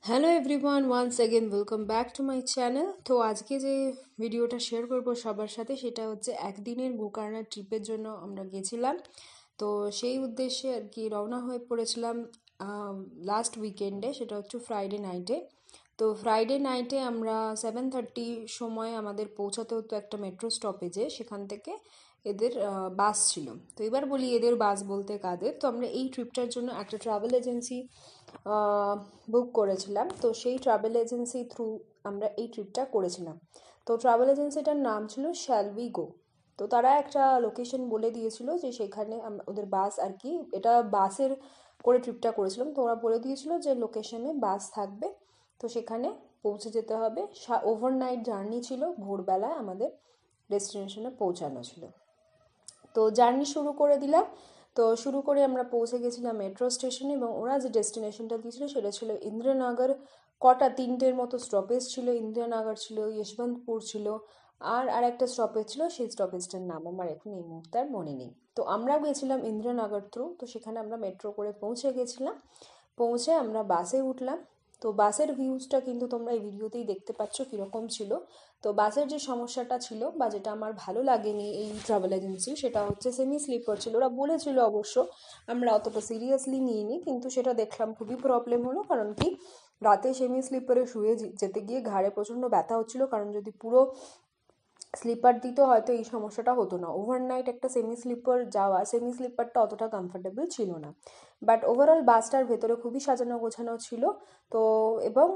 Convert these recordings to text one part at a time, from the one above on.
Hello everyone, once again welcome back to my channel. তো আজকে যে ভিডিওটা শেয়ার করব সবার সাথে সেটা হচ্ছে একদিনের গোকর্ণ ট্রিপের জন্য আমরা গেছিলাম। তো সেই উদ্দেশ্যে আর কি রওনা হয়ে পড়েছিলাম লাস্ট উইকেন্ডে, সেটা হচ্ছে ফ্রাইডে নাইটে। তো ফ্রাইডে নাইটে আমরা 7:30 সময় আমাদের পৌঁছাতে হতো একটা মেট্রো স্টপেজে, সেখান থেকে এদের বাস ছিল। তো এবার বলি এদের বাস বলতে কাদের। তো আমরা এই ট্রিপটার জন্য একটা ট্রাভেল এজেন্সি বুক করেছিলাম। তো সেই ট্রাভেল এজেন্সি থ্রু আমরা এই ট্রিপটা করেছিলাম। তো ট্রাভেল এজেন্সিটার নাম ছিল শ্যাল উই গো। তো তারা একটা লোকেশন বলে দিয়েছিল যে সেখানে ওদের বাস আর কি, এটা বাসের করে ট্রিপটা করেছিলাম। তো ওরা বলে দিয়েছিল যে লোকেশনে বাস থাকবে, তো সেখানে পৌঁছে যেতে হবে। ওভারনাইট জার্নি ছিল, ভোরবেলায় আমাদের ডেস্টিনেশনে পৌঁছানো ছিল। তো জার্নি শুরু করে দিলাম। তো শুরু করে আমরা পৌঁছে গেছিলাম মেট্রো স্টেশনে, এবং ওরা যে ডেস্টিনেশনটা দিয়েছিল সেটা ছিল ইন্দিরানগর। কটা তিনটের মতো স্টপেজ ছিল, ইন্দিরানগর ছিল, যশবন্তপুর ছিল, আর একটা স্টপেজ ছিল, সেই স্টপেজটার নাম আমার এখন এই মুহূর্তে আর মনে নেই। তো আমরাও গেছিলাম ইন্দিরানগর থ্রু। তো সেখানে আমরা মেট্রো করে পৌঁছে গেছিলাম। পৌঁছে আমরা বাসে উঠলাম। তো বাসের ভিউজটা কিন্তু তোমরা এই ভিডিওতেই দেখতে পাচ্ছ কীরকম ছিল। তো বাসের যে সমস্যাটা ছিল বা যেটা আমার ভালো লাগেনি এই ট্রাভেল এজেন্সি, সেটা হচ্ছে সেমি স্লিপার ছিল। ওরা বলেছিল অবশ্য, আমরা অতটা সিরিয়াসলি নিইনি, কিন্তু সেটা দেখলাম খুবই প্রবলেম হলো। কারণ কি, রাতে সেমি স্লিপারে শুয়ে যেতে গিয়ে ঘাড়ে প্রচণ্ড ব্যথা হচ্ছিল। কারণ যদি পুরো স্লিপার দিত হয়তো এই সমস্যাটা হতো না। ওভারনাইট একটা সেমি স্লিপার যাওয়া, সেমি স্লিপারটা অতটা কমফোর্টেবল ছিল না। বাট ওভারঅল বাসটার ভেতরে খুবই সাজানো গোছানো ছিল। তো এবং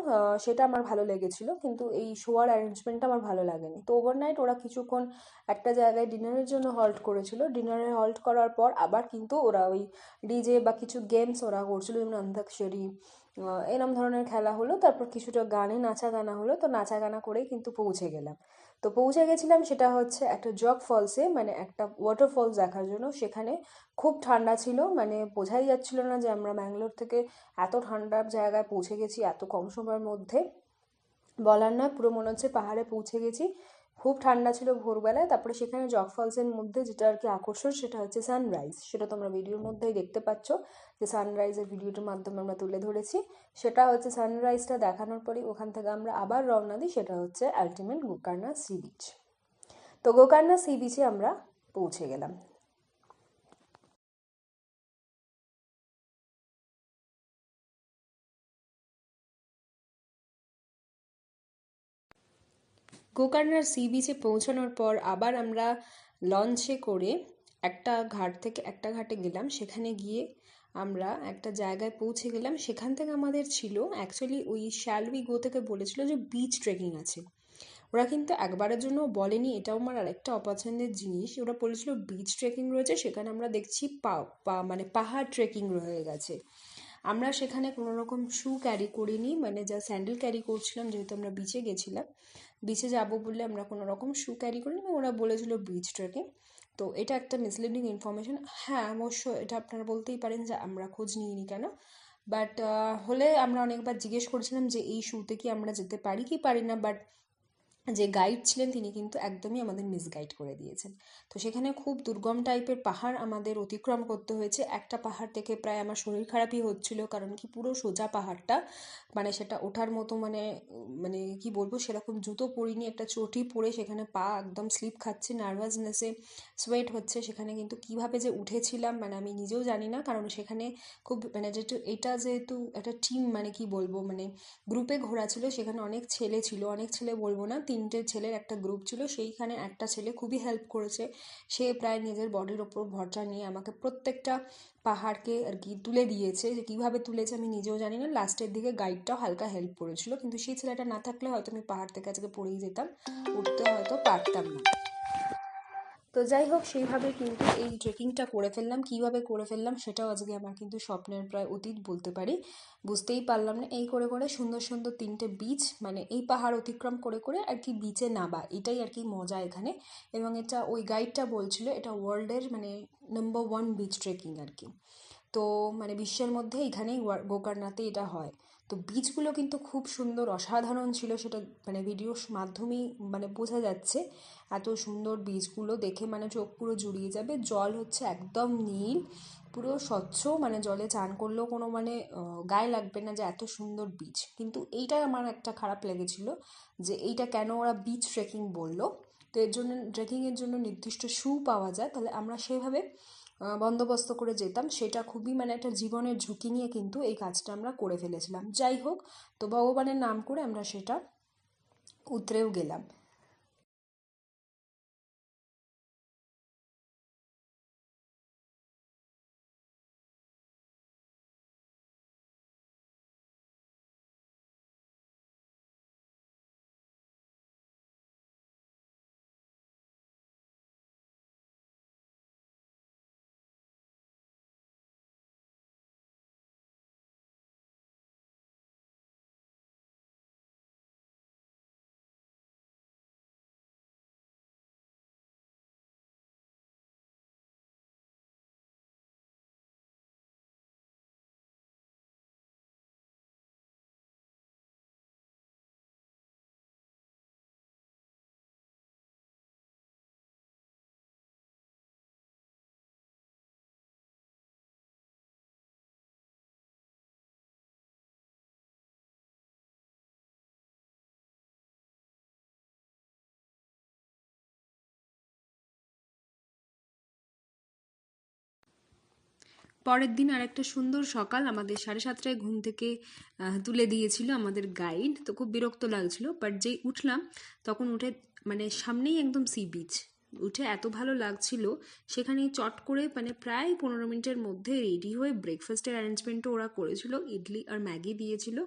সেটা আমার ভালো লেগেছিল, কিন্তু এই শোয়ার অ্যারেঞ্জমেন্টটা আমার ভালো লাগেনি। তো ওভারনাইট ওরা কিছুক্ষণ একটা জায়গায় ডিনারের জন্য হল্ট করেছিল। ডিনারে হল্ট করার পর আবার কিন্তু ওরা ওই ডিজে বা কিছু গেমস ওরা করছিল, যেমন অন্তাক্ষরী, এরম ধরনের খেলা হলো। তারপর কিছুটা গানে নাচা গানা হলো। তো নাচা গানা করেই কিন্তু পৌঁছে গেলাম। তো পৌঁছে গেছিলাম সেটা হচ্ছে একটা জগ ফলসে, মানে একটা ওয়াটারফলস দেখার জন্য। সেখানে খুব ঠান্ডা ছিল, মানে বোঝাই যাচ্ছিল না যে আমরা ব্যাঙ্গালোর থেকে এত ঠান্ডার জায়গায় পৌঁছে গেছি এত কম সময়ের মধ্যে। বলার নয়, পুরো মনে হচ্ছে পাহাড়ে পৌঁছে গেছি। খুব ঠান্ডা ছিল ভোরবেলায়। তারপরে সেখানে জগ ফলসের মধ্যে যেটা আর কি আকর্ষণ, সেটা হচ্ছে সানরাইজ। সেটা তোমরা ভিডিওর মধ্যেই দেখতে পাচ্ছ যে সানরাইজের ভিডিওটার মাধ্যমে আমরা তুলে ধরেছি। সেটা হচ্ছে সানরাইজটা দেখানোর পরেই ওখান থেকে আমরা আবার রওনা দিই, সেটা হচ্ছে আলটিমেট গোকর্ণ সি বিচ। তো গোকর্ণ সি বিচে আমরা পৌঁছে গেলাম। গোকর্ণার সি বিচে পৌঁছানোর পর আবার আমরা লঞ্চে করে একটা ঘাট থেকে একটা ঘাটে গেলাম। সেখানে গিয়ে আমরা একটা জায়গায় পৌঁছে গেলাম। সেখান থেকে আমাদের ছিল অ্যাকচুয়ালি ওই শ্যাল উই গো থেকে বলেছিল যে বিচ ট্রেকিং আছে। ওরা কিন্তু একবারের জন্য বলেনি, এটাও আমার আরেকটা অপছন্দের জিনিস। ওরা বলেছিল বিচ ট্রেকিং রয়েছে, সেখানে আমরা দেখছি মানে পাহাড় ট্রেকিং রয়ে গেছে। আমরা সেখানে কোনো রকম শু ক্যারি করিনি, মানে যা স্যান্ডেল ক্যারি করছিলাম, যেহেতু আমরা বিচে গেছিলাম। বিচে যাব বলে আমরা কোনো রকম শু ক্যারি করিনি। ওরা বলেছিল বিচ ট্রেকিং। তো এটা একটা মিসলিডিং ইনফরমেশন। হ্যাঁ, অবশ্য এটা আপনারা বলতেই পারেন যে আমরা খোঁজ নিইনি কেন। বাট হলে আমরা অনেকবার জিজ্ঞেস করেছিলাম যে এই শুতে কি আমরা যেতে পারি কি পারি না। বাট যে গাইড ছিলেন তিনি কিন্তু একদমই আমাদের মিসগাইড করে দিয়েছেন। তো সেখানে খুব দুর্গম টাইপের পাহাড় আমাদের অতিক্রম করতে হয়েছে। একটা পাহাড় থেকে প্রায় আমার শরীর খারাপই হচ্ছিল, কারণ কি পুরো সোজা পাহাড়টা, মানে সেটা ওঠার মতো মানে মানে কি বলবো, সেরকম জুতো পরিনি, একটা চটি পরে সেখানে পা একদম স্লিপ খাচ্ছে, নার্ভাসনেসে সোয়েট হচ্ছে। সেখানে কিন্তু কিভাবে যে উঠেছিলাম মানে আমি নিজেও জানি না। কারণ সেখানে খুব মানে যেহেতু একটা টিম, মানে কি বলবো, মানে গ্রুপে ঘোরা ছিল। সেখানে অনেক ছেলে ছিল, অনেক ছেলে বলবো না, তিনটে ছেলের একটা গ্রুপ ছিল। সেইখানে একটা ছেলে খুবই হেল্প করেছে। সে প্রায় নিজের বডির ওপর ভরসা নিয়ে আমাকে প্রত্যেকটা পাহাড়কে আর কি তুলে দিয়েছে। যে কীভাবে তুলেছে আমি নিজেও জানি না। লাস্টের দিকে গাইডটাও হালকা হেল্প করেছিল, কিন্তু সেই ছেলেটা না থাকলে হয়তো আমি পাহাড় থেকে আজকে পড়েই যেতাম, উঠতে হয়তো পারতাম না। তো যাই হোক, সেইভাবে কিন্তু এই ট্রেকিংটা করে ফেললাম। কিভাবে করে ফেললাম সেটাও আজকে আমার কিন্তু স্বপ্নের প্রায় অতীত বলতে পারি। বুঝতেই পারলাম না। এই করে করে সুন্দর সুন্দর তিনটে বিচ, মানে এই পাহাড় অতিক্রম করে করে আর কি বিচে নামা, এটাই আর কি মজা এখানে। এবং এটা ওই গাইডটা বলছিল এটা ওয়ার্ল্ডের মানে নাম্বার 1 বিচ ট্রেকিং আর কি। তো মানে বিশ্বের মধ্যে এখানেই গোকর্ণাতে এটা হয়। তো বীচগুলো কিন্তু খুব সুন্দর, অসাধারণ ছিল, সেটা মানে ভিডিওর মাধ্যমেই মানে বোঝা যাচ্ছে। এত সুন্দর বীচগুলো দেখে মানে চোখ পুরো জুড়িয়ে যাবে। জল হচ্ছে একদম নীল, পুরো স্বচ্ছ, মানে জলে চান করলেও কোনো মানে গায়ে লাগবে না যে এত সুন্দর বীচ। কিন্তু এইটাই আমার একটা খারাপ লেগেছিল যে এইটা কেন ওরা বিচ ট্রেকিং বললো। তো এর জন্য ট্রেকিংয়ের জন্য নির্দিষ্ট শু পাওয়া যায়, তাহলে আমরা সেভাবে বন্দোবস্ত করে যেতাম। সেটা খুবই মানে একটা জীবনের ঝুঁকি নিয়ে কিন্তু এই কাজটা আমরা করে ফেলেছিলাম। যাই হোক, তো ভগবানের নাম করে আমরা সেটা উতরেও গেলাম। পরের দিন আর একটা সুন্দর সকাল, আমাদের 7:30টায় ঘুম থেকে তুলে দিয়েছিল আমাদের গাইড। তো খুব বিরক্ত লাগছিল, বাট যেই উঠলাম তখন উঠে মানে সামনেই একদম সি বিচ, উঠে এত ভালো লাগছিল। সেখানেই চট করে মানে প্রায় 15 মিনিটের মধ্যে রেডি হয়ে ব্রেকফাস্টের অ্যারেঞ্জমেন্টও ওরা করেছিল, ইডলি আর ম্যাগি দিয়েছিল।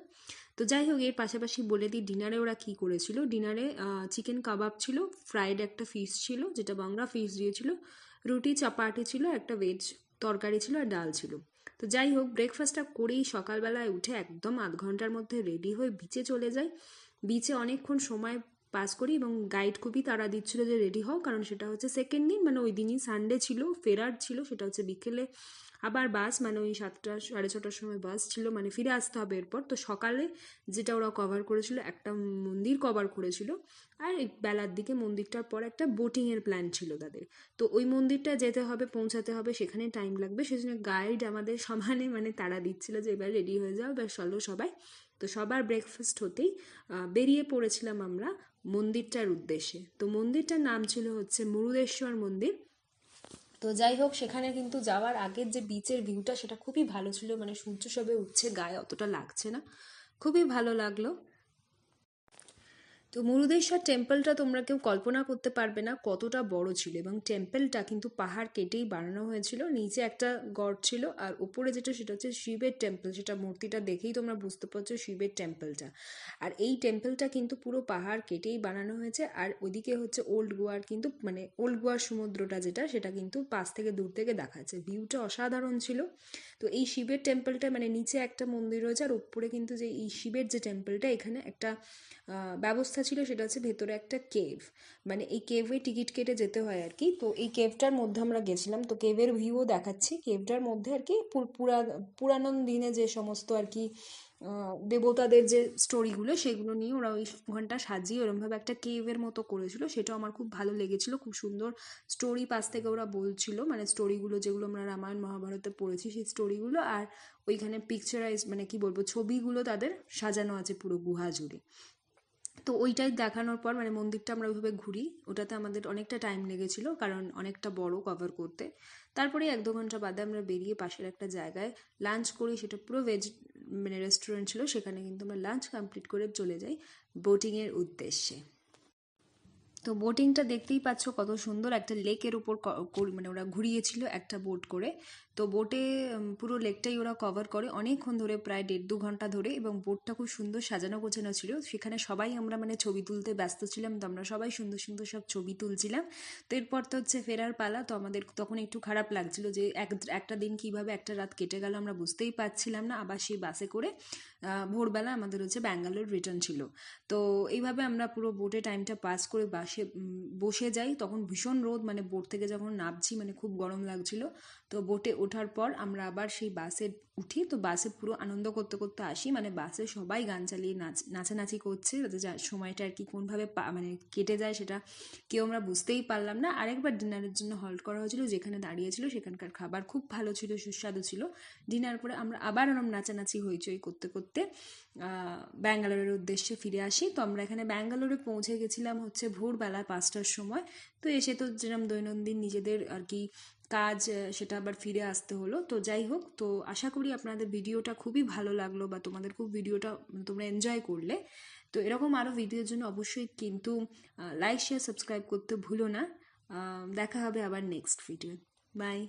তো যাই হোক, এর পাশাপাশি বলে দিই ডিনারে ওরা কি করেছিল। ডিনারে চিকেন কাবাব ছিল, ফ্রাইড একটা ফিশ ছিল যেটা বাংলা ফিশ দিয়েছিল, রুটি চাপাটি ছিল, একটা ভেজ তরকারি ছিল আর ডাল ছিল। তো যাই হোক, ব্রেকফাস্টটা করেই সকালবেলায় উঠে একদম আধ ঘন্টার মধ্যে রেডি হয়ে বিচে চলে যাই। বিচে অনেকক্ষণ সময় পাস করি এবং গাইড খুবই তাড়া দিচ্ছিল যে রেডি হও, কারণ সেটা হচ্ছে সেকেন্ড দিন, মানে ওই দিনই সানডে ছিল, ফেরার ছিল, সেটা হচ্ছে বিকেলে আবার বাস, মানে ওই 7টা 6:30টার সময় বাস ছিল, মানে ফিরে আসতে হবে এরপর। তো সকালে যেটা ওরা কভার করেছিল, একটা মন্দির কভার করেছিল, আর বেলার দিকে মন্দিরটার পর একটা বোটিংয়ের প্ল্যান ছিল তাদের। তো ওই মন্দিরটা যেতে হবে, পৌঁছাতে হবে, সেখানে টাইম লাগবে, সেজন্য গাইড আমাদের সমানে মানে তাড়া দিচ্ছিল যে এবার রেডি হয়ে যাও, এবার চলো সবাই। তো সবার ব্রেকফাস্ট হতেই বেরিয়ে পড়েছিলাম আমরা মন্দিরটার উদ্দেশ্যে। তো মন্দিরটার নাম ছিল হচ্ছে মুরুদেশ্বর মন্দির। তো যাই হোক, সেখানে কিন্তু যাওয়ার আগের যে বিচের ভিউটা সেটা খুবই ভালো ছিল, মানে সূর্য সবে উঠছে, গায়ে অতটা লাগছে না, খুবই ভালো লাগলো। তো মুরুদেশ্বর টেম্পলটা তোমরা কেউ কল্পনা করতে পারবে না কতটা বড় ছিল, এবং টেম্পলটা কিন্তু পাহাড় কেটেই বানানো হয়েছিল। নিচে একটা গড় ছিল, আর উপরে যেটা সেটা হচ্ছে শিবের টেম্পল, সেটা মূর্তিটা দেখেই তোমরা বুঝতে পারছো শিবের টেম্পলটা। আর এই টেম্পলটা কিন্তু পুরো পাহাড় কেটেই বানানো হয়েছে। আর ওইদিকে হচ্ছে ওল্ড গোয়ার, কিন্তু মানে ওল্ড গোয়ার সমুদ্রটা যেটা, সেটা কিন্তু পাশ থেকে দূর থেকে দেখাচ্ছে, ভিউটা অসাধারণ ছিল। তো এই শিবের টেম্পলটা মানে নিচে একটা মন্দির রয়েছে, আর উপরে কিন্তু যে এই শিবের যে টেম্পলটা, এখানে একটা ব্যবস্থা ছিল, সেটা হচ্ছে ভেতরে একটা কেভ, মানে এই কেভে টিকিট কেটে যেতে হয় আর কি। তো এই কেভটার মধ্যে আমরা গেছিলাম, তো কেভের ভিউও দেখাচ্ছি। কেভটার মধ্যে আর কি পুরানো দিনে যে সমস্ত আর কি দেবতাদের যে স্টোরিগুলো, সেগুলো নিয়ে ওরা ওই ঘন্টা সাজিয়ে ওরমভাবে একটা কেভের মতো করেছিল, সেটাও আমার খুব ভালো লেগেছিল। খুব সুন্দর স্টোরি পাশ থেকে ওরা বলছিল, মানে স্টোরিগুলো যেগুলো আমরা রামায়ণ মহাভারতে পড়েছি সেই স্টোরিগুলো। আর ওইখানে পিকচারাইজ মানে কি বলবো, ছবিগুলো তাদের সাজানো আছে পুরো গুহা জুড়ে। তো ওইটাই দেখানোর পর মানে মন্দিরটা আমরা ওইভাবে ঘুরি, ওটাতে আমাদের অনেকটা টাইম লেগেছিল, কারণ অনেকটা বড় কভার করতে। তারপরে 1-2 ঘন্টা বাদে আমরা বেরিয়ে পাশের একটা জায়গায় লাঞ্চ করি, সেটা পুরো ভেজ মানে রেস্টুরেন্ট ছিল, সেখানে কিন্তু আমরা লাঞ্চ কমপ্লিট করে চলে যাই বোটিংয়ের উদ্দেশ্যে। তো বোটিংটা দেখতেই পাচ্ছ কত সুন্দর, একটা লেকের উপর মানে ওরা ঘুরিয়েছিল একটা বোট করে। তো বোটে পুরো লেকটাই ওরা কভার করে অনেকক্ষণ ধরে, প্রায় 1.5-2 ঘন্টা ধরে, এবং বোটটা খুব সুন্দর সাজানো গোছানো ছিল। সেখানে সবাই আমরা মানে ছবি তুলতে ব্যস্ত ছিলাম, তো আমরা সবাই সুন্দর সুন্দর সব ছবি তুলছিলাম। তো এরপর তো হচ্ছে ফেরার পালা। তো আমাদের তখন একটু খারাপ লাগছিল যে একটা দিন কিভাবে একটা রাত কেটে গেল আমরা বুঝতেই পারছিলাম না। আবার সেই বাসে করে ভোরবেলা আমাদের হচ্ছে ব্যাঙ্গালোর রিটার্ন ছিল। তো এইভাবে আমরা পুরো বোটে টাইমটা পাস করে বসে যাই। তখন ভীষণ রোদ, মানে বোট থেকে যখন নামছি মানে খুব গরম লাগছিল। তো বোটে ওঠার পর আমরা আবার সেই বাসে উঠি। তো বাসে পুরো আনন্দ করতে করতে আসি, মানে বাসে সবাই গান চালিয়ে নাচানাচি করছে, যাতে সময়টা আর কি কোনভাবে মানে কেটে যায় সেটা কেউ আমরা বুঝতেই পারলাম না। আরেকবার ডিনারের জন্য হল্ট করা হয়েছিল, যেখানে দাঁড়িয়েছিল সেখানকার খাবার খুব ভালো ছিল, সুস্বাদু ছিল। ডিনার করে আমরা আবার ওরম নাচানাচি হইচই করতে করতে ব্যাঙ্গালোরের উদ্দেশ্যে ফিরে আসি। তো আমরা এখানে ব্যাঙ্গালোরে পৌঁছে গেছিলাম হচ্ছে ভোরবেলা 5টার সময়। তো এসে তো যেরকম দৈনন্দিন নিজেদের আর কি কাজ, সেটা আবার ফিরে আসতে হলো। তো যাই হোক, তো আশা করি আপনাদের ভিডিওটা খুবই ভালো লাগলো বা তোমাদের খুব ভিডিওটা তোমরা এনজয় করলে। তো এরকম আরও ভিডিওর জন্য অবশ্যই কিন্তু লাইক শেয়ার সাবস্ক্রাইব করতে ভুলো না। দেখা হবে আবার নেক্সট ভিডিও। বাই।